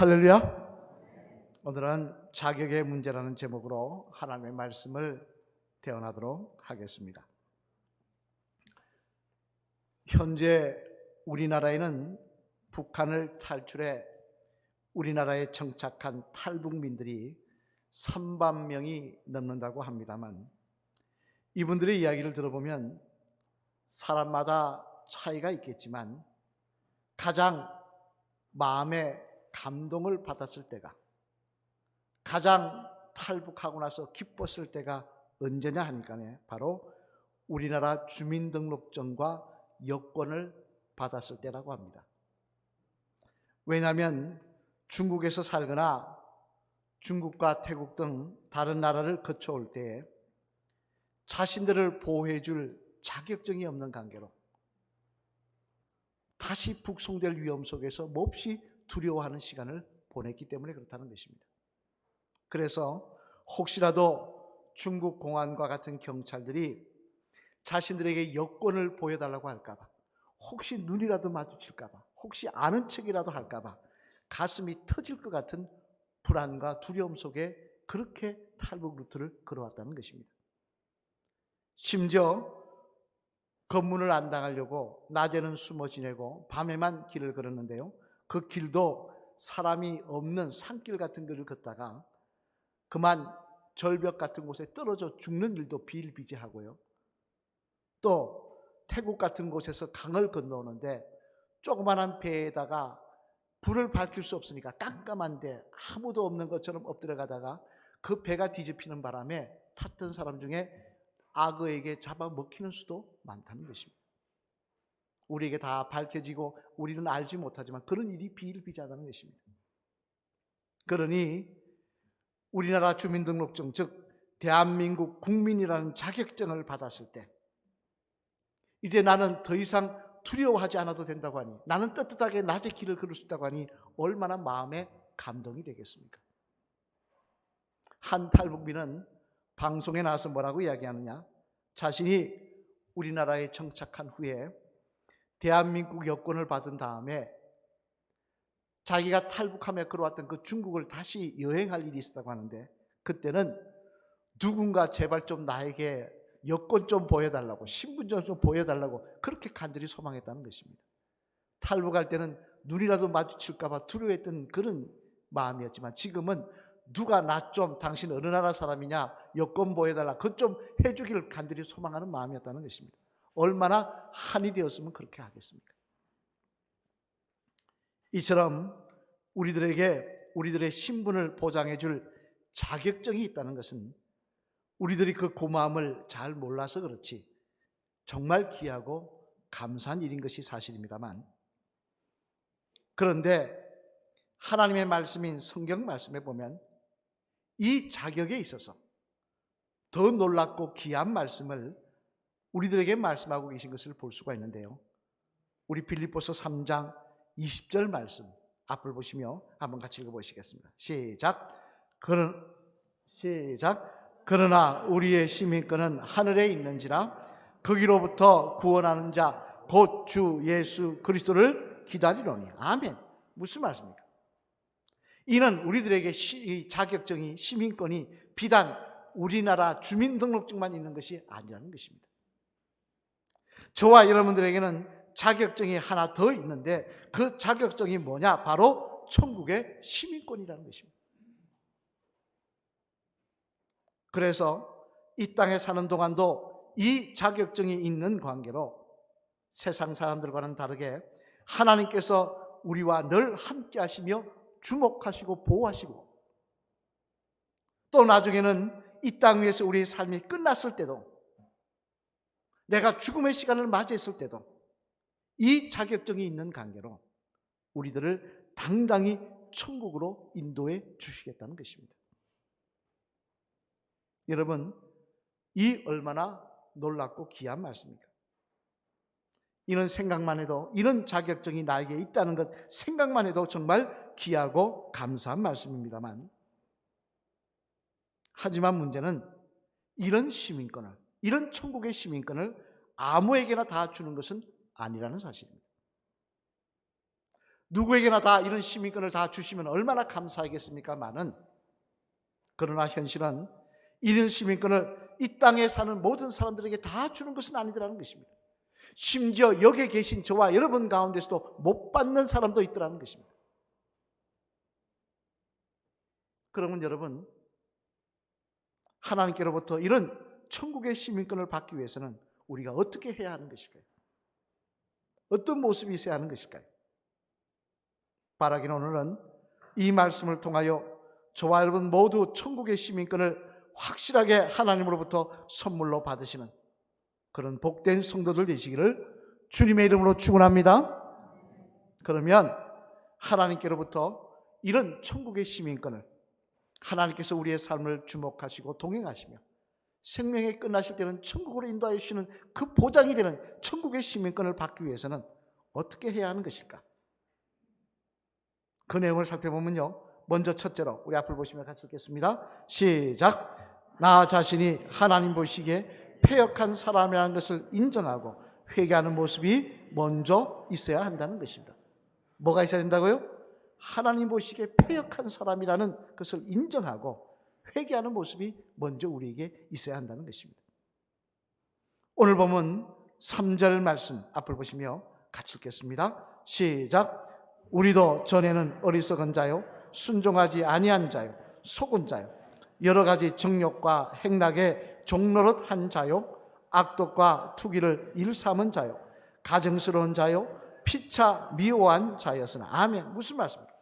할렐루야. 오늘은 자격의 문제라는 제목으로 하나님의 말씀을 대언하도록 하겠습니다. 현재 우리나라에는 북한을 탈출해 우리나라에 정착한 탈북민들이 3만 명이 넘는다고 합니다만, 이분들의 이야기를 들어보면 사람마다 차이가 있겠지만 가장 마음에 감동을 받았을 때가, 가장 탈북하고 나서 기뻤을 때가 언제냐 하니까요, 바로 우리나라 주민등록증과 여권을 받았을 때라고 합니다. 왜냐하면 중국에서 살거나 중국과 태국 등 다른 나라를 거쳐올 때에 자신들을 보호해 줄 자격증이 없는 관계로 다시 북송될 위험 속에서 몹시 두려워하는 시간을 보냈기 때문에 그렇다는 것입니다. 그래서 혹시라도 중국 공안과 같은 경찰들이 자신들에게 여권을 보여달라고 할까봐, 혹시 눈이라도 마주칠까봐, 혹시 아는 척이라도 할까봐 가슴이 터질 것 같은 불안과 두려움 속에 그렇게 탈북 루트를 걸어왔다는 것입니다. 심지어 검문을 안 당하려고 낮에는 숨어 지내고 밤에만 길을 걸었는데요, 그 길도 사람이 없는 산길 같은 길을 걷다가 그만 절벽 같은 곳에 떨어져 죽는 일도 비일비재하고요, 또 태국 같은 곳에서 강을 건너오는데 조그마한 배에다가 불을 밝힐 수 없으니까 깜깜한데 아무도 없는 것처럼 엎드려 가다가 그 배가 뒤집히는 바람에 탔던 사람 중에 악어에게 잡아먹히는 수도 많다는 것입니다. 우리에게 다 밝혀지고 우리는 알지 못하지만 그런 일이 비일비재하다는 것입니다. 그러니 우리나라 주민등록증, 즉 대한민국 국민이라는 자격증을 받았을 때 이제 나는 더 이상 두려워하지 않아도 된다고 하니, 나는 떳떳하게 낮에 길을 걸을 수 있다고 하니 얼마나 마음에 감동이 되겠습니까? 한 탈북민은 방송에 나와서 뭐라고 이야기하느냐, 자신이 우리나라에 정착한 후에 대한민국 여권을 받은 다음에 자기가 탈북하며 걸어왔던 그 중국을 다시 여행할 일이 있었다고 하는데, 그때는 누군가 제발 좀 나에게 여권 좀 보여달라고, 신분증 좀 보여달라고 그렇게 간절히 소망했다는 것입니다. 탈북할 때는 눈이라도 마주칠까봐 두려워했던 그런 마음이었지만, 지금은 누가 나 좀, 당신 어느 나라 사람이냐, 여권 보여달라, 그것 좀 해주기를 간절히 소망하는 마음이었다는 것입니다. 얼마나 한이 되었으면 그렇게 하겠습니까? 이처럼 우리들의 신분을 보장해 줄 자격증이 있다는 것은 우리들이 그 고마움을 잘 몰라서 그렇지 정말 귀하고 감사한 일인 것이 사실입니다만, 그런데 하나님의 말씀인 성경 말씀에 보면 이 자격에 있어서 더 놀랍고 귀한 말씀을 우리들에게 말씀하고 계신 것을 볼 수가 있는데요, 우리 빌립보서 3장 20절 말씀 앞을 보시며 한번 같이 읽어보시겠습니다. 시작. 그러나 우리의 시민권은 하늘에 있는지라 거기로부터 구원하는 자 곧 주 예수 그리스도를 기다리노니. 아멘. 무슨 말씀입니까? 이는 우리들에게 이 자격증이, 시민권이 비단 우리나라 주민등록증만 있는 것이 아니라는 것입니다. 저와 여러분들에게는 자격증이 하나 더 있는데 그 자격증이 뭐냐? 바로 천국의 시민권이라는 것입니다. 그래서 이 땅에 사는 동안도 이 자격증이 있는 관계로 세상 사람들과는 다르게 하나님께서 우리와 늘 함께 하시며 주목하시고 보호하시고, 또 나중에는 이 땅 위에서 우리의 삶이 끝났을 때도, 내가 죽음의 시간을 맞이했을 때도 이 자격증이 있는 관계로 우리들을 당당히 천국으로 인도해 주시겠다는 것입니다. 여러분, 이 얼마나 놀랍고 귀한 말씀입니까? 이런 생각만 해도, 이런 자격증이 나에게 있다는 것 생각만 해도 정말 귀하고 감사한 말씀입니다만, 하지만 문제는 이런 시민권을, 이런 천국의 시민권을 아무에게나 다 주는 것은 아니라는 사실입니다. 누구에게나 다 이런 시민권을 다 주시면 얼마나 감사하겠습니까마는, 그러나 현실은 이런 시민권을 이 땅에 사는 모든 사람들에게 다 주는 것은 아니더라는 것입니다. 심지어 여기에 계신 저와 여러분 가운데서도 못 받는 사람도 있더라는 것입니다. 그러면 여러분, 하나님께로부터 이런 천국의 시민권을 받기 위해서는 우리가 어떻게 해야 하는 것일까요? 어떤 모습이 있어야 하는 것일까요? 바라기는 오늘은 이 말씀을 통하여 저와 여러분 모두 천국의 시민권을 확실하게 하나님으로부터 선물로 받으시는 그런 복된 성도들 되시기를 주님의 이름으로 축원합니다. 그러면 하나님께로부터 이런 천국의 시민권을 하나님께서 우리의 삶을 주목하시고 동행하시며 생명이 끝나실 때는 천국으로 인도하여 주시는 그 보장이 되는 천국의 시민권을 받기 위해서는 어떻게 해야 하는 것일까? 그 내용을 살펴보면요, 먼저 첫째로 우리 앞을 보시면 같이 읽겠습니다. 시작. 나 자신이 하나님 보시기에 패역한 사람이라는 것을 인정하고 회개하는 모습이 먼저 있어야 한다는 것입니다. 뭐가 있어야 된다고요? 하나님 보시기에 패역한 사람이라는 것을 인정하고 회개하는 모습이 먼저 우리에게 있어야 한다는 것입니다. 오늘 보면 3절 말씀 앞을 보시며 같이 읽겠습니다. 시작. 우리도 전에는 어리석은 자요, 순종하지 아니한 자요, 속은 자요, 여러 가지 정욕과 행락에 종노릇한 자요, 악독과 투기를 일삼은 자요, 가증스러운 자요, 피차 미워한 자였으나. 아멘. 무슨 말씀입니까?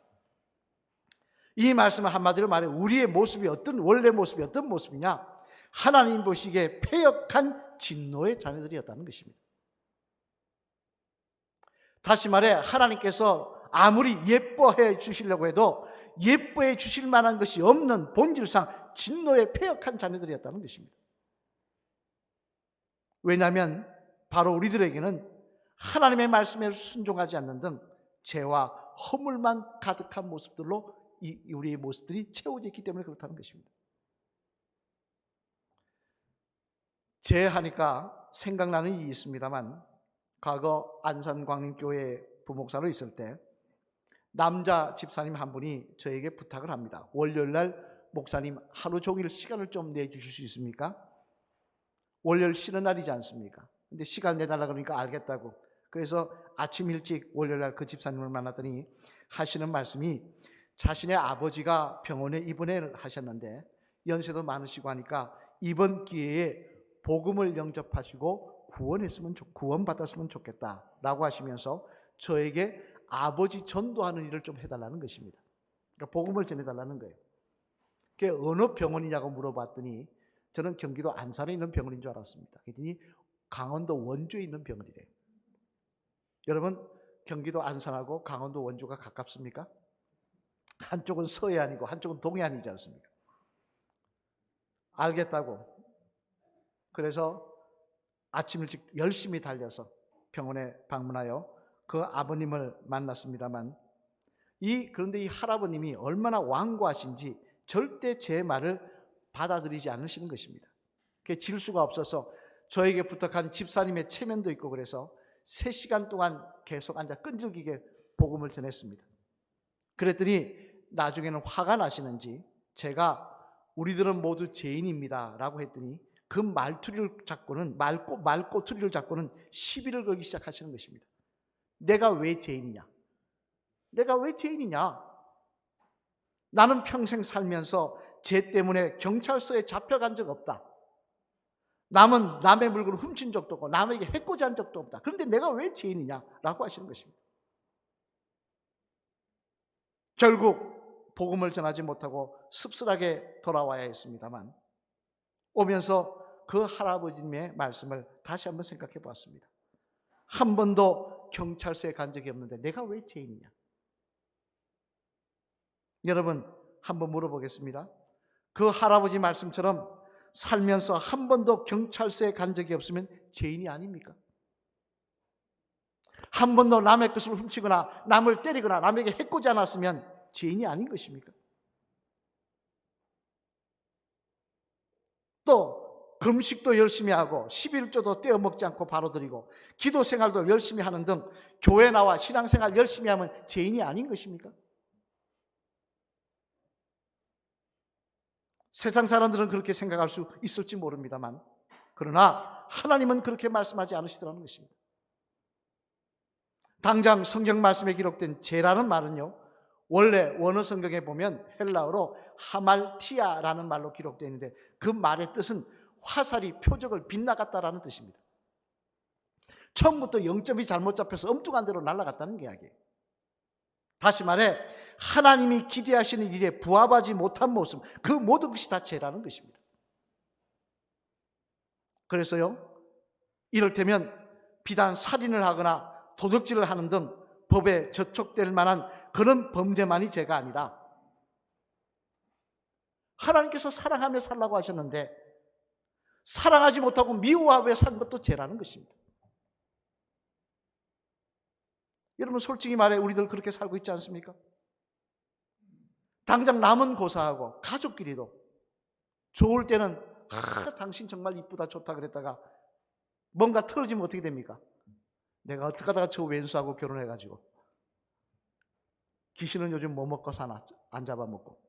이 말씀은 한마디로 말해 우리의 모습이 원래 모습이 어떤 모습이냐? 하나님 보시기에 패역한 진노의 자녀들이었다는 것입니다. 다시 말해 하나님께서 아무리 예뻐해 주시려고 해도 예뻐해 주실 만한 것이 없는 본질상 진노의 패역한 자녀들이었다는 것입니다. 왜냐하면 바로 우리들에게는 하나님의 말씀에 순종하지 않는 등 죄와 허물만 가득한 모습들로 우리의 모습들이 채워져 있기 때문에 그렇다는 것입니다. 죄하니까 생각나는 일이 있습니다만, 과거 안산광림교회 부목사로 있을 때 남자 집사님 한 분이 저에게 부탁을 합니다. 월요일날 목사님 하루 종일 시간을 좀 내주실 수 있습니까? 월요일 쉬는 날이지 않습니까? 근데 시간 내달라 그러니까 알겠다고. 그래서 아침 일찍 월요일날 그 집사님을 만났더니 하시는 말씀이 자신의 아버지가 병원에 입원을 하셨는데 연세도 많으시고 하니까 이번 기회에 복음을 영접하시고 구원받았으면 좋겠다라고 하시면서 저에게 아버지 전도하는 일을 좀 해달라는 것입니다. 그러니까 복음을 전해달라는 거예요. 그게 어느 병원이냐고 물어봤더니 저는 경기도 안산에 있는 병원인 줄 알았습니다. 그랬더니 강원도 원주에 있는 병원이래요. 여러분, 경기도 안산하고 강원도 원주가 가깝습니까? 한쪽은 서해안이고 한쪽은 동해안이지 않습니까? 알겠다고. 그래서 아침 일찍 열심히 달려서 병원에 방문하여 그 아버님을 만났습니다만, 그런데 이 할아버님이 얼마나 완고하신지 절대 제 말을 받아들이지 않으시는 것입니다. 그게 질 수가 없어서 저에게 부탁한 집사님의 체면도 있고 그래서 3시간 동안 계속 앉아 끈질기게 복음을 전했습니다. 그랬더니 나중에는 화가 나시는지 제가 우리들은 모두 죄인입니다 라고 했더니 그 말꼬투리를 잡고는 시비를 걸기 시작하시는 것입니다. 내가 왜 죄인이냐? 내가 왜 죄인이냐? 나는 평생 살면서 죄 때문에 경찰서에 잡혀간 적 없다. 남은 남의 물건을 훔친 적도 없고 남에게 해코지 한 적도 없다. 그런데 내가 왜 죄인이냐? 라고 하시는 것입니다. 결국 복음을 전하지 못하고 씁쓸하게 돌아와야 했습니다만, 오면서 그 할아버지님의 말씀을 다시 한번 생각해 보았습니다. 한 번도 경찰서에 간 적이 없는데 내가 왜 죄인이냐? 여러분, 한번 물어보겠습니다. 그 할아버지 말씀처럼 살면서 한 번도 경찰서에 간 적이 없으면 죄인이 아닙니까? 한 번도 남의 것을 훔치거나 남을 때리거나 남에게 해코지 않았으면 죄인이 아닌 것입니까? 또 금식도 열심히 하고 11조도 떼어먹지 않고 바로 드리고 기도 생활도 열심히 하는 등 교회 나와 신앙생활 열심히 하면 죄인이 아닌 것입니까? 세상 사람들은 그렇게 생각할 수 있을지 모릅니다만, 그러나 하나님은 그렇게 말씀하지 않으시더라는 것입니다. 당장 성경 말씀에 기록된 죄라는 말은요, 원래 원어 성경에 보면 헬라어로 하말티아라는 말로 기록되어 있는데, 그 말의 뜻은 화살이 표적을 빗나갔다라는 뜻입니다. 처음부터 0점이 잘못 잡혀서 엉뚱한 데로 날아갔다는 이야기예요. 다시 말해 하나님이 기대하시는 일에 부합하지 못한 모습, 그 모든 것이 다 죄라는 것입니다. 그래서요, 이를테면 비단 살인을 하거나 도둑질을 하는 등 법에 저촉될 만한 그런 범죄만이 죄가 아니라, 하나님께서 사랑하며 살라고 하셨는데 사랑하지 못하고 미워하며 산 것도 죄라는 것입니다. 여러분, 솔직히 말해 우리들 그렇게 살고 있지 않습니까? 당장 남은 고사하고 가족끼리도 좋을 때는 당신 정말 이쁘다 좋다 그랬다가 뭔가 틀어지면 어떻게 됩니까? 내가 어떻게 하다가 저 왼수하고 결혼해가지고 귀신은 요즘 뭐 먹고 사나 안 잡아먹고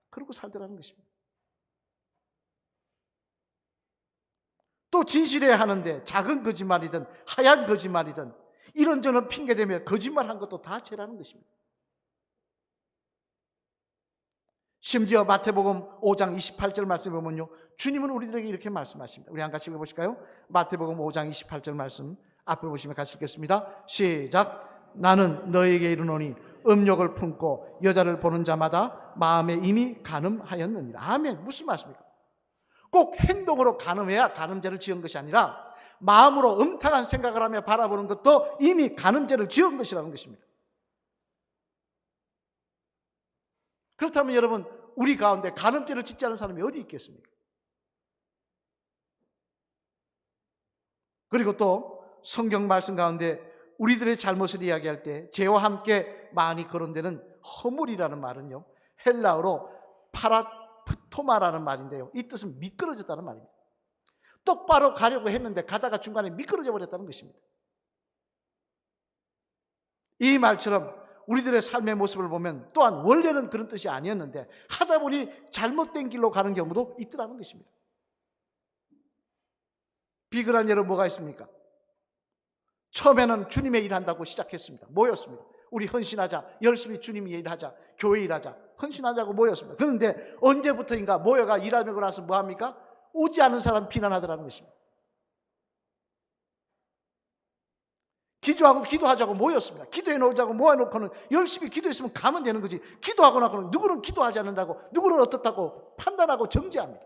그러고 살더라는 것입니다. 또 진실해야 하는데 작은 거짓말이든 하얀 거짓말이든 이런저런 핑계대며 거짓말한 것도 다 죄라는 것입니다. 심지어 마태복음 5장 28절 말씀에 보면요, 주님은 우리들에게 이렇게 말씀하십니다. 우리 한 같이 읽어보실까요? 마태복음 5장 28절 말씀 앞에 보시면 같이 읽겠습니다. 시작. 나는 너에게 이르노니 음욕을 품고 여자를 보는 자마다 마음에 이미 간음하였느니라. 아멘. 무슨 말씀입니까? 꼭 행동으로 간음해야 간음죄를 지은 것이 아니라 마음으로 음탕한 생각을 하며 바라보는 것도 이미 간음죄를 지은 것이라는 것입니다. 그렇다면 여러분, 우리 가운데 간음죄를 짓지 않은 사람이 어디 있겠습니까? 그리고 또 성경 말씀 가운데 우리들의 잘못을 이야기할 때 죄와 함께 많이 거론되는 허물이라는 말은요, 헬라어로 파라프토마라는 말인데요, 이 뜻은 미끄러졌다는 말입니다. 똑바로 가려고 했는데 가다가 중간에 미끄러져 버렸다는 것입니다. 이 말처럼 우리들의 삶의 모습을 보면 또한 원래는 그런 뜻이 아니었는데 하다 보니 잘못된 길로 가는 경우도 있더라는 것입니다. 비근한 예로 뭐가 있습니까? 처음에는 주님의 일한다고 시작했습니다. 모였습니다. 우리 헌신하자, 열심히 주님의 일하자, 교회 일하자, 헌신하자고 모였습니다. 그런데 언제부터인가 모여가 일하고 나서 뭐합니까? 오지 않은 사람 비난하더라는 것입니다. 기도하고 기도하자고 모였습니다. 기도해 놓자고 모아놓고는 열심히 기도했으면 가면 되는 거지, 기도하고 나고는 누구는 기도하지 않는다고, 누구는 어떻다고 판단하고 정죄합니다.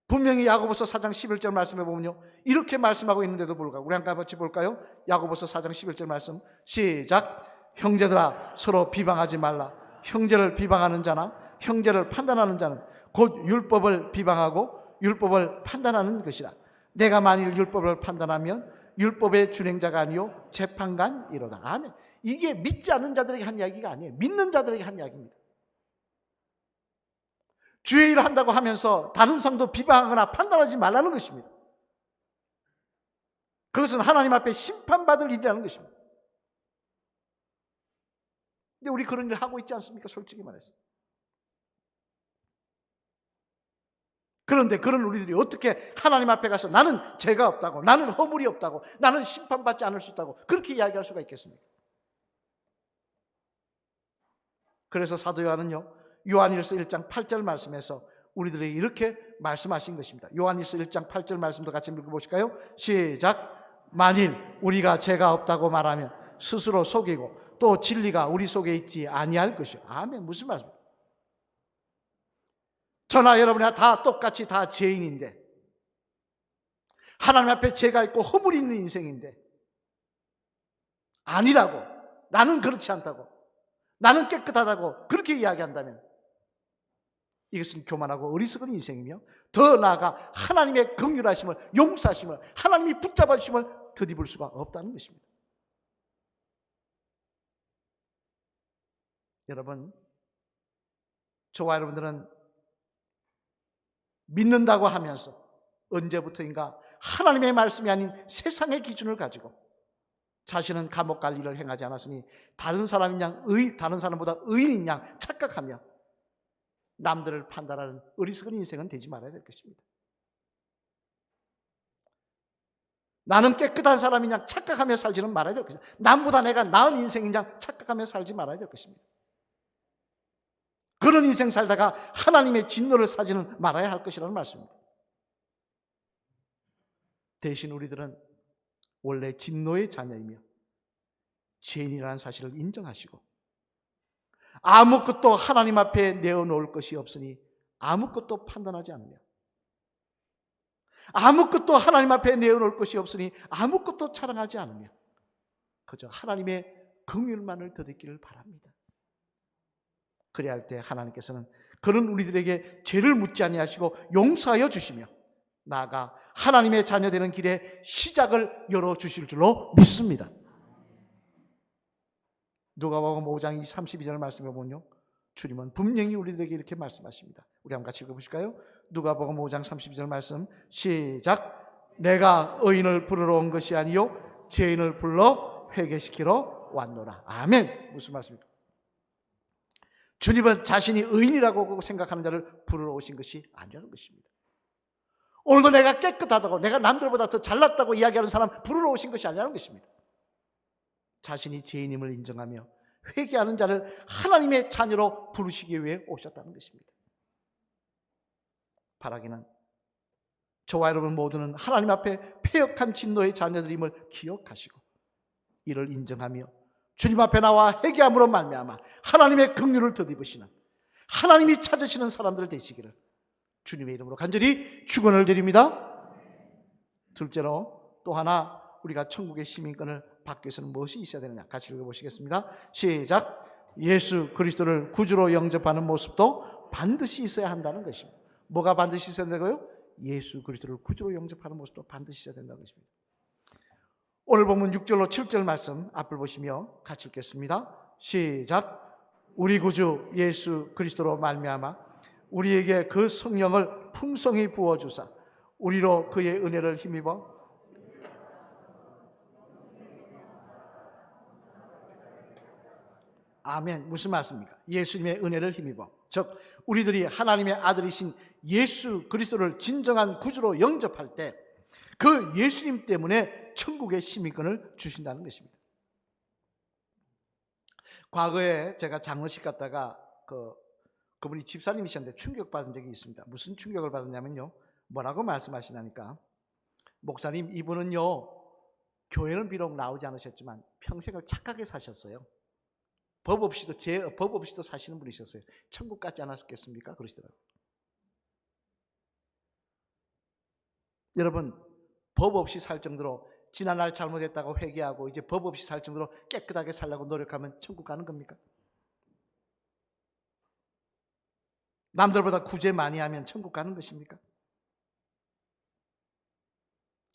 분명히 야고보서 4장 11절 말씀에 보면요, 이렇게 말씀하고 있는데도 불구하고, 우리 한번 같이 볼까요? 야고보서 4장 11절 말씀 시작. 형제들아 서로 비방하지 말라. 형제를 비방하는 자나 형제를 판단하는 자는 곧 율법을 비방하고 율법을 판단하는 것이라. 내가 만일 율법을 판단하면 율법의 준행자가 아니요 재판관이로다. 아멘. 이게 믿지 않는 자들에게 한 이야기가 아니에요. 믿는 자들에게 한 이야기입니다. 주의 일을 한다고 하면서 다른 성도 비방하거나 판단하지 말라는 것입니다. 그것은 하나님 앞에 심판받을 일이라는 것입니다. 근데 우리 그런 일을 하고 있지 않습니까? 솔직히 말해서. 그런데 그런 우리들이 어떻게 하나님 앞에 가서 나는 죄가 없다고, 나는 허물이 없다고, 나는 심판받지 않을 수 있다고 그렇게 이야기할 수가 있겠습니까? 그래서 사도 요한은요, 요한일서 1장 8절 말씀에서 우리들에게 이렇게 말씀하신 것입니다. 요한일서 1장 8절 말씀도 같이 읽어보실까요? 시작. 만일 우리가 죄가 없다고 말하면 스스로 속이고 또 진리가 우리 속에 있지 아니할 것이요. 아멘. 무슨 말씀입니까? 저나 여러분이나 다 똑같이 다 죄인인데, 하나님 앞에 죄가 있고 허물이 있는 인생인데, 아니라고, 나는 그렇지 않다고, 나는 깨끗하다고 그렇게 이야기한다면 이것은 교만하고 어리석은 인생이며, 더 나아가 하나님의 긍휼하심을, 용서하심을, 하나님이 붙잡아 주심을 더디볼 수가 없다는 것입니다. 여러분, 저와 여러분들은 믿는다고 하면서 언제부터인가 하나님의 말씀이 아닌 세상의 기준을 가지고 자신은 감옥 갈 일을 행하지 않았으니 다른 사람보다 의인인 양 착각하며 남들을 판단하는 어리석은 인생은 되지 말아야 될 것입니다. 나는 깨끗한 사람인 양 착각하며 살지는 말아야 될 것입니다. 남보다 내가 나은 인생인 양 착각하며 살지 말아야 될 것입니다. 그런 인생 살다가 하나님의 진노를 사지는 말아야 할 것이라는 말씀입니다. 대신 우리들은 원래 진노의 자녀이며 죄인이라는 사실을 인정하시고 아무것도 하나님 앞에 내어놓을 것이 없으니 아무것도 판단하지 않으며 아무것도 하나님 앞에 내어놓을 것이 없으니 아무것도 자랑하지 않으며 그저 하나님의 긍휼만을 더듬기를 바랍니다. 그래야 할 때 하나님께서는 그런 우리들에게 죄를 묻지 아니하시고 용서하여 주시며 나아가 하나님의 자녀 되는 길에 시작을 열어주실 줄로 믿습니다. 누가복음 5장 32절 말씀에 보면요, 주님은 분명히 우리들에게 이렇게 말씀하십니다. 우리 한번 같이 읽어보실까요? 누가복음 5장 32절 말씀 시작. 내가 의인을 부르러 온 것이 아니요 죄인을 불러 회개시키러 왔노라. 아멘. 무슨 말씀입니까? 주님은 자신이 의인이라고 생각하는 자를 부르러 오신 것이 아니라는 것입니다. 오늘도 내가 깨끗하다고, 내가 남들보다 더 잘났다고 이야기하는 사람 부르러 오신 것이 아니라는 것입니다. 자신이 죄인임을 인정하며 회개하는 자를 하나님의 자녀로 부르시기 위해 오셨다는 것입니다. 바라기는 저와 여러분 모두는 하나님 앞에 패역한 진노의 자녀들임을 기억하시고 이를 인정하며 주님 앞에 나와 회개함으로 말미암아 하나님의 긍휼을 덧입으시는, 하나님이 찾으시는 사람들 되시기를 주님의 이름으로 간절히 축원을 드립니다. 둘째로 또 하나 우리가 천국의 시민권을 받기 위해서는 무엇이 있어야 되느냐, 같이 읽어보시겠습니다. 시작. 예수 그리스도를 구주로 영접하는 모습도 반드시 있어야 한다는 것입니다. 뭐가 반드시 있어야 된다고요? 예수 그리스도를 구주로 영접하는 모습도 반드시 있어야 된다는 것입니다. 오늘 보면 6절로 7절 말씀 앞을 보시며 같이 읽겠습니다. 시작. 우리 구주 예수 그리스도로 말미암아 우리에게 그 성령을 풍성히 부어주사 우리로 그의 은혜를 힘입어 아멘. 무슨 말씀입니까? 예수님의 은혜를 힘입어, 즉 우리들이 하나님의 아들이신 예수 그리스도를 진정한 구주로 영접할 때 그 예수님 때문에 천국의 시민권을 주신다는 것입니다. 과거에 제가 장례식 갔다가 그분이 집사님이셨는데 충격받은 적이 있습니다. 무슨 충격을 받았냐면요, 뭐라고 말씀하시냐니까, 목사님 이분은요 교회는 비록 나오지 않으셨지만 평생을 착하게 사셨어요. 법 없이도 사시는 분이셨어요. 천국 같지 않았겠습니까? 그러시더라고요. 여러분, 법 없이 살 정도로 지난날 잘못했다고 회개하고 이제 법 없이 살 정도로 깨끗하게 살려고 노력하면 천국 가는 겁니까? 남들보다 구제 많이 하면 천국 가는 것입니까?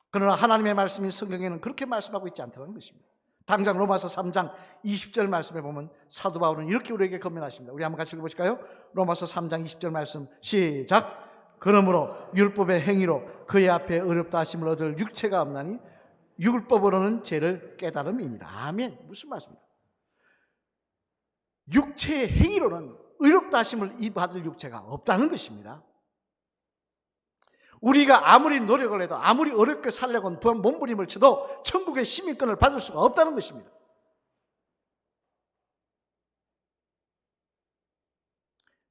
그러나 하나님의 말씀인 성경에는 그렇게 말씀하고 있지 않다는 것입니다. 당장 로마서 3장 20절 말씀에 보면 사도 바울은 이렇게 우리에게 권면하십니다. 우리 한번 같이 읽어보실까요? 로마서 3장 20절 말씀 시작. 그러므로 율법의 행위로 그의 앞에 의롭다 하심을 얻을 육체가 없나니 율법으로는 죄를 깨달음이니라. 아멘. 무슨 말씀입니까? 육체의 행위로는 의롭다 하심을 받을 육체가 없다는 것입니다. 우리가 아무리 노력을 해도 아무리 어렵게 살려고 몸부림을 쳐도 천국의 시민권을 받을 수가 없다는 것입니다.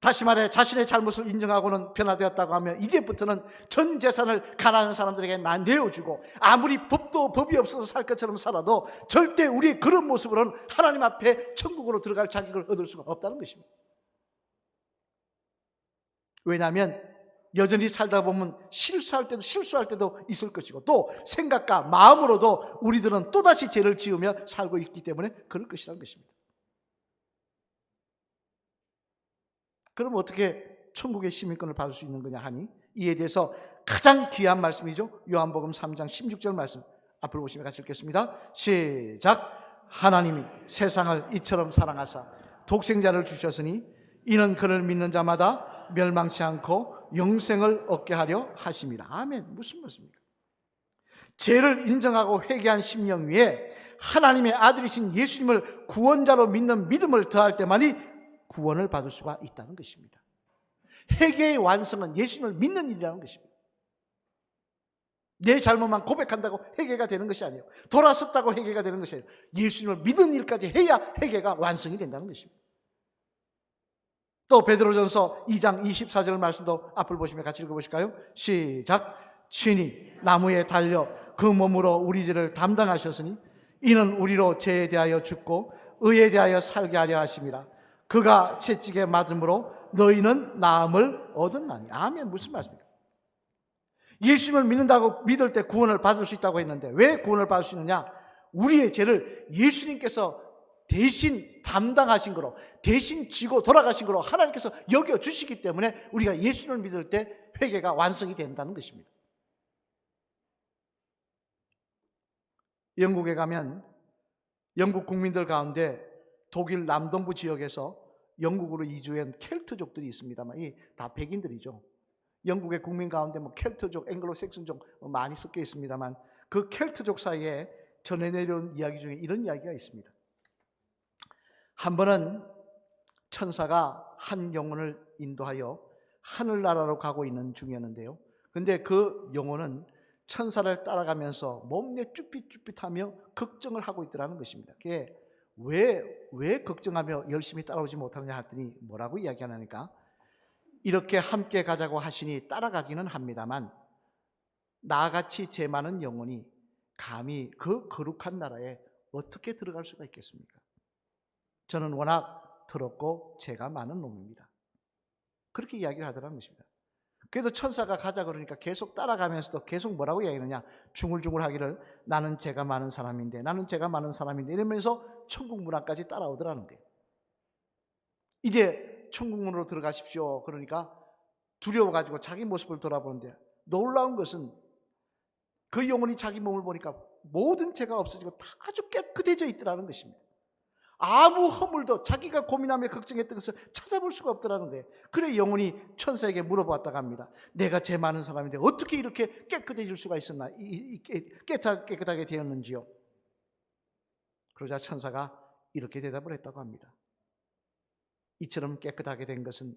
다시 말해 자신의 잘못을 인정하고는 변화되었다고 하면 이제부터는 전 재산을 가난한 사람들에게 내어주고 아무리 법이 없어서 살 것처럼 살아도 절대 우리의 그런 모습으로는 하나님 앞에 천국으로 들어갈 자격을 얻을 수가 없다는 것입니다. 왜냐하면 여전히 살다 보면 실수할 때도 있을 것이고 또 생각과 마음으로도 우리들은 또다시 죄를 지으며 살고 있기 때문에 그럴 것이라는 것입니다. 그럼 어떻게 천국의 시민권을 받을 수 있는 거냐 하니 이에 대해서 가장 귀한 말씀이죠. 요한복음 3장 16절 말씀 앞으로 보시면 같이 읽겠습니다. 시작. 하나님이 세상을 이처럼 사랑하사 독생자를 주셨으니 이는 그를 믿는 자마다 멸망치 않고 영생을 얻게 하려 하심이라. 아멘. 무슨 말씀입니까? 죄를 인정하고 회개한 심령 위에 하나님의 아들이신 예수님을 구원자로 믿는 믿음을 더할 때만이 구원을 받을 수가 있다는 것입니다. 회개의 완성은 예수님을 믿는 일이라는 것입니다. 내 잘못만 고백한다고 회개가 되는 것이 아니에요. 돌아섰다고 회개가 되는 것이 아니에요. 예수님을 믿는 일까지 해야 회개가 완성이 된다는 것입니다. 또 베드로전서 2장 24절 말씀도 앞을 보시면 같이 읽어보실까요? 시작. 친히 나무에 달려 그 몸으로 우리 죄를 담당하셨으니 이는 우리로 죄에 대하여 죽고 의에 대하여 살게 하려 하심이라. 그가 채찍에 맞음으로 너희는 나음을 얻었나니. 아멘. 무슨 말씀입니까? 예수님을 믿는다고 믿을 때 구원을 받을 수 있다고 했는데 왜 구원을 받을 수 있느냐? 우리의 죄를 예수님께서 대신 담당하신 거로, 대신 지고 돌아가신 거로 하나님께서 여겨주시기 때문에 우리가 예수님을 믿을 때 회개가 완성이 된다는 것입니다. 영국에 가면 영국 국민들 가운데 독일 남동부 지역에서 영국으로 이주한 켈트족들이 있습니다만 이 다 백인들이죠. 영국의 국민 가운데 뭐 켈트족, 앵글로색슨족 많이 섞여 있습니다만 그 켈트족 사이에 전해 내려온 이야기 중에 이런 이야기가 있습니다. 한 번은 천사가 한 영혼을 인도하여 하늘나라로 가고 있는 중이었는데요. 근데 그 영혼은 천사를 따라가면서 몸내 쭈삣쭈삣하며 걱정을 하고 있더라는 것입니다. 그게 왜 걱정하며 열심히 따라오지 못하느냐 했더니 뭐라고 이야기하냐니까 이렇게 함께 가자고 하시니 따라가기는 합니다만 나같이 죄 많은 영혼이 감히 그 거룩한 나라에 어떻게 들어갈 수가 있겠습니까? 저는 워낙 더럽고 죄가 많은 놈입니다. 그렇게 이야기를 하더라는 것입니다. 그래도 천사가 가자 그러니까 계속 따라가면서도 계속 뭐라고 이야기하느냐, 중얼중얼 하기를 나는 죄가 많은 사람인데 나는 죄가 많은 사람인데 이러면서 천국 문 앞까지 따라오더라는 거예요. 이제 천국 문으로 들어가십시오. 그러니까 두려워가지고 자기 모습을 돌아보는데 놀라운 것은 그 영혼이 자기 몸을 보니까 모든 죄가 없어지고 다 아주 깨끗해져 있더라는 것입니다. 아무 허물도 자기가 고민하며 걱정했던 것을 찾아볼 수가 없더라는 거예요. 그래 영혼이 천사에게 물어봤다고 합니다. 내가 죄 많은 사람인데 어떻게 이렇게 깨끗해질 수가 있었나, 깨끗하게 되었는지요. 그러자 천사가 이렇게 대답을 했다고 합니다. 이처럼 깨끗하게 된 것은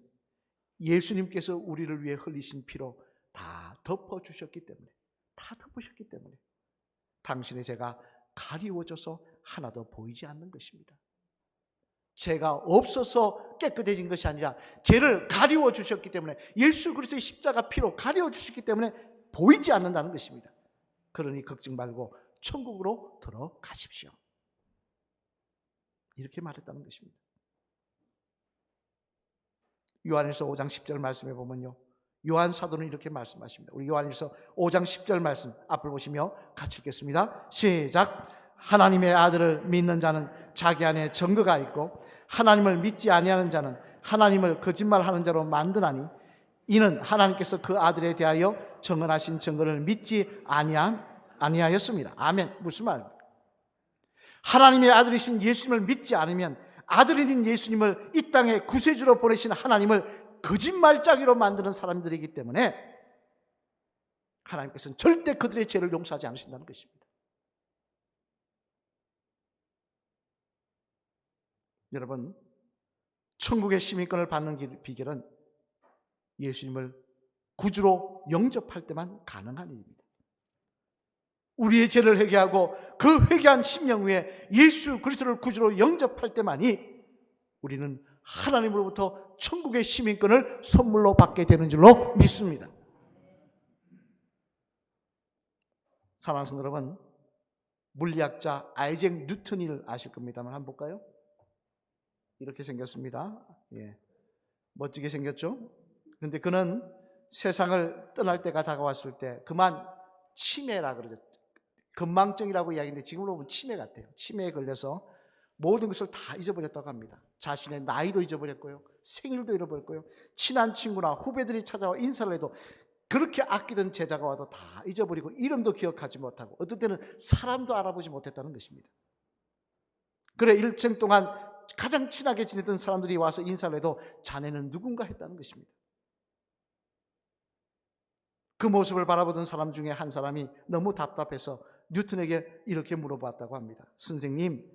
예수님께서 우리를 위해 흘리신 피로 다 덮어주셨기 때문에, 다 덮으셨기 때문에 당신의 죄가 가리워져서 하나도 보이지 않는 것입니다. 죄가 없어서 깨끗해진 것이 아니라 죄를 가리워 주셨기 때문에, 예수 그리스도의 십자가 피로 가리워 주셨기 때문에 보이지 않는다는 것입니다. 그러니 걱정 말고 천국으로 들어가십시오. 이렇게 말했다는 것입니다. 요한일서 5장 10절 말씀해 보면요, 요한 사도는 이렇게 말씀하십니다. 우리 요한일서 5장 10절 말씀 앞을 보시며 같이 읽겠습니다. 시작. 하나님의 아들을 믿는 자는 자기 안에 증거가 있고 하나님을 믿지 아니하는 자는 하나님을 거짓말하는 자로 만드나니 이는 하나님께서 그 아들에 대하여 정언하신 증거를 믿지 아니하였습니다. 아멘. 무슨 말입니까? 하나님의 아들이신 예수님을 믿지 않으면 아들인 예수님을 이 땅에 구세주로 보내신 하나님을 거짓말짜기로 만드는 사람들이기 때문에 하나님께서는 절대 그들의 죄를 용서하지 않으신다는 것입니다. 여러분, 천국의 시민권을 받는 비결은 예수님을 구주로 영접할 때만 가능한 일입니다. 우리의 죄를 회개하고 그 회개한 심령 위에 예수 그리스도를 구주로 영접할 때만이 우리는 하나님으로부터 천국의 시민권을 선물로 받게 되는 줄로 믿습니다. 사랑하는 성도 여러분, 물리학자 아이잭 뉴턴을 아실 겁니다만 한번 볼까요? 이렇게 생겼습니다. 예, 멋지게 생겼죠? 근데 그는 세상을 떠날 때가 다가왔을 때 그만 치매라 그러죠. 건망증이라고 이야기하는데 지금으로 보면 치매 같아요. 치매에 걸려서 모든 것을 다 잊어버렸다고 합니다. 자신의 나이도 잊어버렸고요, 생일도 잃어버렸고요, 친한 친구나 후배들이 찾아와 인사를 해도 그렇게 아끼던 제자가 와도 다 잊어버리고 이름도 기억하지 못하고 어떤 때는 사람도 알아보지 못했다는 것입니다. 그래 일생 동안 가장 친하게 지내던 사람들이 와서 인사를 해도 자네는 누군가 했다는 것입니다. 그 모습을 바라보던 사람 중에 한 사람이 너무 답답해서 뉴턴에게 이렇게 물어봤다고 합니다. 선생님,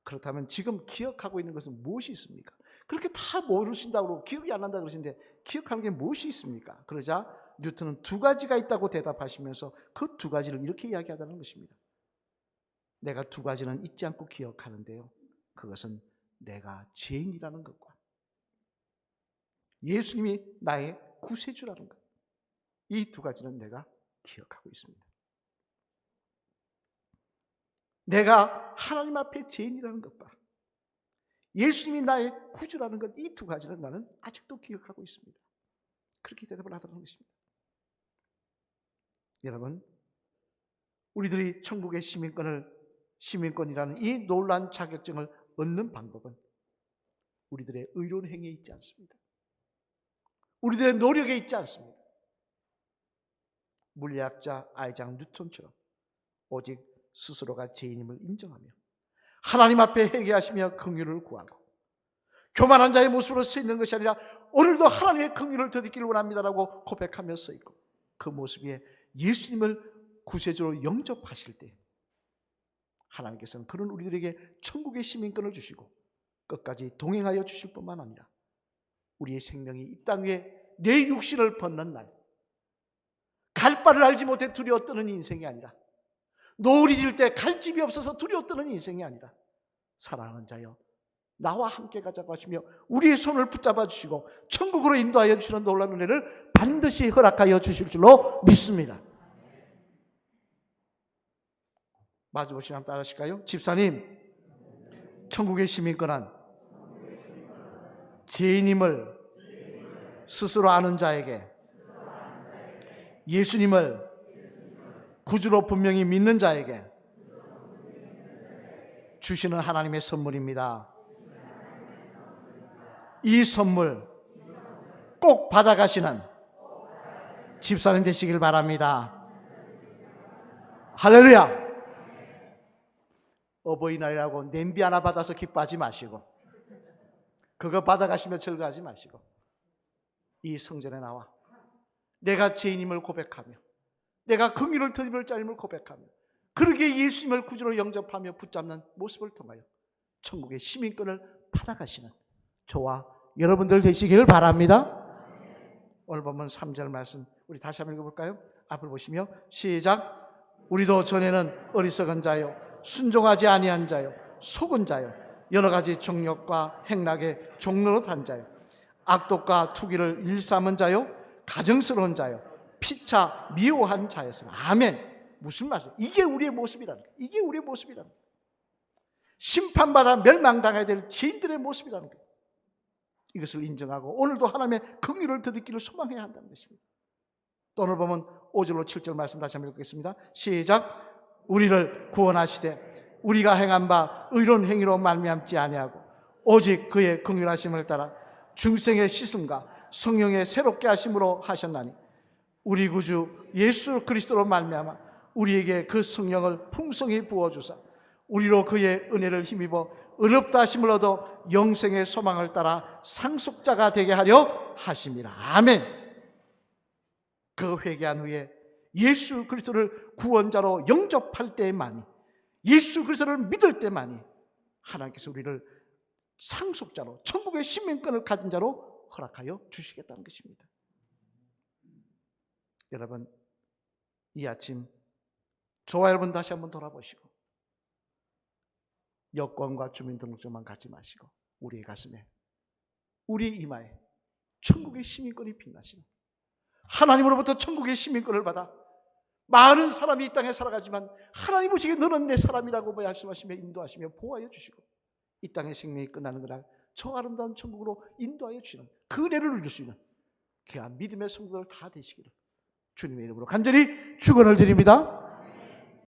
그렇다면 지금 기억하고 있는 것은 무엇이 있습니까? 그렇게 다 모르신다고 기억이 안 난다고 그러시는데 기억하는 게 무엇이 있습니까? 그러자 뉴턴은 두 가지가 있다고 대답하시면서 그 두 가지를 이렇게 이야기하다는 것입니다. 내가 두 가지는 잊지 않고 기억하는데요, 그것은 내가 죄인이라는 것과 예수님이 나의 구세주라는 것, 이 두 가지는 내가 기억하고 있습니다. 내가 하나님 앞에 죄인이라는 것과 예수님이 나의 구주라는 것, 이 두 가지는 나는 아직도 기억하고 있습니다. 그렇게 대답을 하더라는 것입니다. 여러분, 우리들이 천국의 시민권이라는 이 놀라운 자격증을 얻는 방법은 우리들의 의로운 행위에 있지 않습니다. 우리들의 노력에 있지 않습니다. 물리학자 아이작 뉴턴처럼 오직 스스로가 죄인임을 인정하며 하나님 앞에 회개하시며 긍휼을 구하고 교만한 자의 모습으로 서 있는 것이 아니라 오늘도 하나님의 긍휼을 더듬기를 원합니다라고 고백하며 서 있고, 그 모습 위에 예수님을 구세주로 영접하실 때 하나님께서는 그런 우리들에게 천국의 시민권을 주시고 끝까지 동행하여 주실 뿐만 아니라 우리의 생명이 이 땅 위에 내 육신을 벗는 날, 갈 바를 알지 못해 두려워 떠는 인생이 아니라, 노을이 질 때 갈 집이 없어서 두려워 떠는 인생이 아니라, 사랑하는 자여 나와 함께 가자고 하시며 우리의 손을 붙잡아 주시고 천국으로 인도하여 주시는 놀라운 은혜를 반드시 허락하여 주실 줄로 믿습니다. 마주보시면 따라 하실까요? 집사님, 천국의 시민권은 죄인임을 스스로 아는 자에게, 예수님을 구주로 분명히 믿는 자에게 주시는 하나님의 선물입니다. 이 선물 꼭 받아가시는 집사님 되시길 바랍니다. 할렐루야! 어버이날이라고 냄비 하나 받아서 기뻐하지 마시고, 그거 받아가시며 즐거워하지 마시고, 이 성전에 나와 내가 죄인임을 고백하며 내가 긍휼을 더듬을 자임을 고백하며 그렇게 예수님을 구주로 영접하며 붙잡는 모습을 통하여 천국의 시민권을 받아가시는 저와 여러분들 되시기를 바랍니다. 오늘 본문 3절 말씀 우리 다시 한번 읽어볼까요? 앞을 보시며 시작. 우리도 전에는 어리석은 자요 순종하지 아니한 자요 속은 자요 여러 가지 정욕과 행락에 종로로 단 자요 악독과 투기를 일삼은 자요 가증스러운 자요 피차 미워한 자였으나. 아멘. 무슨 말이에요? 이게 우리의 모습이라는 거예요. 이게 우리의 모습이라는 거예요. 심판받아 멸망당해야 될 죄인들의 모습이라는 거예요. 이것을 인정하고 오늘도 하나님의 긍휼을 더듬기를 소망해야 한다는 것입니다. 또 오늘 보면 5절로 7절 말씀 다시 한번 읽겠습니다. 시작. 우리를 구원하시되 우리가 행한 바 의로운 행위로 말미암지 아니하고 오직 그의 긍휼하심을 따라 중생의 씻음과 성령의 새롭게 하심으로 하셨나니 우리 구주 예수 그리스도로 말미암아 우리에게 그 성령을 풍성히 부어주사 우리로 그의 은혜를 힘입어 의롭다 하심을 얻어 영생의 소망을 따라 상속자가 되게 하려 하심이라. 아멘. 그 회개한 후에 예수 그리스도를 구원자로 영접할 때만이, 예수 그리스도를 믿을 때만이 하나님께서 우리를 상속자로 천국의 시민권을 가진 자로 허락하여 주시겠다는 것입니다. 여러분, 이 아침 저와 여러분 다시 한번 돌아보시고 여권과 주민등록증만 갖지 마시고 우리의 가슴에, 우리의 이마에 천국의 시민권이 빛나시는, 하나님으로부터 천국의 시민권을 받아 많은 사람이 이 땅에 살아가지만 하나님 보시기에 너는 내 사람이라고 말씀하시며 인도하시며 보호하여 주시고 이 땅의 생명이 끝나는 그날 저 아름다운 천국으로 인도하여 주시는 그 은혜를 누릴 수 있는 귀한 믿음의 성도들 다 되시기를 주님의 이름으로 간절히 축원을 드립니다.